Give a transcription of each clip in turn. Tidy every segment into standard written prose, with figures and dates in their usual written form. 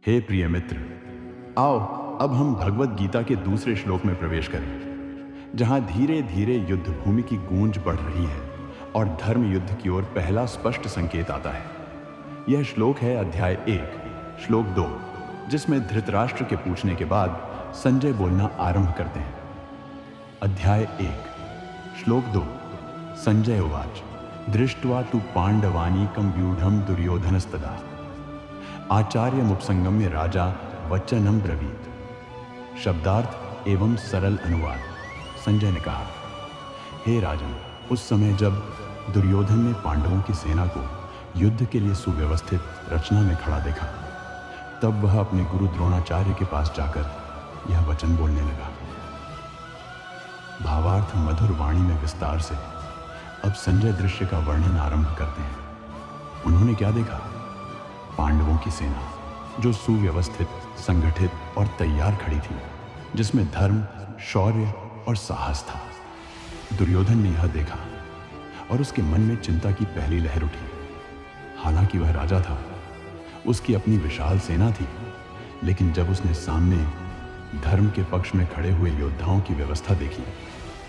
हे प्रिय मित्र, आओ अब हम भगवत गीता के दूसरे श्लोक में प्रवेश करें, जहां धीरे धीरे युद्ध भूमि की गूंज बढ़ रही है और धर्म युद्ध की ओर पहला स्पष्ट संकेत आता है। यह श्लोक है अध्याय 1 श्लोक 2, जिसमें धृतराष्ट्र के पूछने के बाद संजय बोलना आरंभ करते हैं। अध्याय 1 श्लोक 2। संजय उवाच दृष्ट्वा तु पांडवानीकं व्यूढ़ं दुर्योधनस्तदा आचार्यमुपसंगम्य राजा वचनम ब्रवीत। शब्दार्थ एवं सरल अनुवाद। संजय ने कहा, हे राजन, उस समय जब दुर्योधन ने पांडवों की सेना को युद्ध के लिए सुव्यवस्थित रचना में खड़ा देखा, तब वह अपने गुरु द्रोणाचार्य के पास जाकर यह वचन बोलने लगा। भावार्थ मधुर वाणी में विस्तार से अब संजय दृश्य का वर्णन आरंभ करते हैं। उन्होंने क्या देखा? पांडवों की सेना जो सुव्यवस्थित, संगठित और तैयार खड़ी थी, जिसमें धर्म, शौर्य और साहस था। दुर्योधन ने यह देखा और उसके मन में चिंता की पहली लहर उठी। हालांकि वह राजा था, उसकी अपनी विशाल सेना थी, लेकिन जब उसने सामने धर्म के पक्ष में खड़े हुए योद्धाओं की व्यवस्था देखी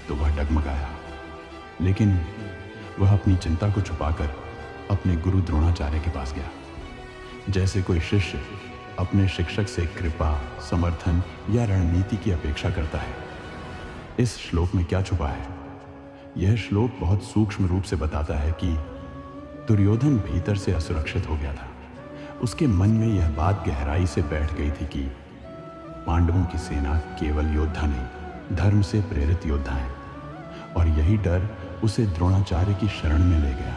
तो वह डगमगाया। लेकिन वह अपनी चिंता को छुपाकर अपने गुरु द्रोणाचार्य के पास गया, जैसे कोई शिष्य अपने शिक्षक से कृपा, समर्थन या रणनीति की अपेक्षा करता है। इस श्लोक में क्या छुपा है? यह श्लोक बहुत सूक्ष्म रूप से बताता है कि दुर्योधन भीतर से असुरक्षित हो गया था। उसके मन में यह बात गहराई से बैठ गई थी कि पांडवों की सेना केवल योद्धा नहीं, धर्म से प्रेरित योद्धा है, और यही डर उसे द्रोणाचार्य की शरण में ले गया।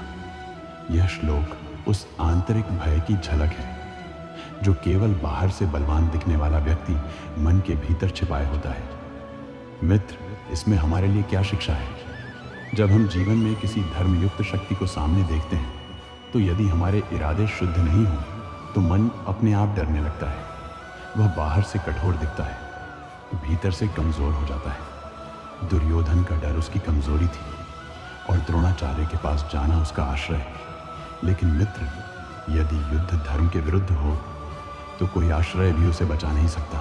यह श्लोक उस आंतरिक भय की झलक है जो केवल बाहर से बलवान दिखने वाला व्यक्ति मन के भीतर छिपाए होता है। मित्र, इसमें हमारे लिए क्या शिक्षा है? जब हम जीवन में किसी धर्मयुक्त शक्ति को सामने देखते हैं, तो यदि हमारे इरादे शुद्ध नहीं हो तो मन अपने आप डरने लगता है। वह बाहर से कठोर दिखता है, भीतर से कमजोर हो जाता है। दुर्योधन का डर उसकी कमजोरी थी और द्रोणाचार्य के पास जाना उसका आश्रय। लेकिन मित्र, यदि युद्ध धर्म के विरुद्ध हो तो कोई आश्रय भी उसे बचा नहीं सकता।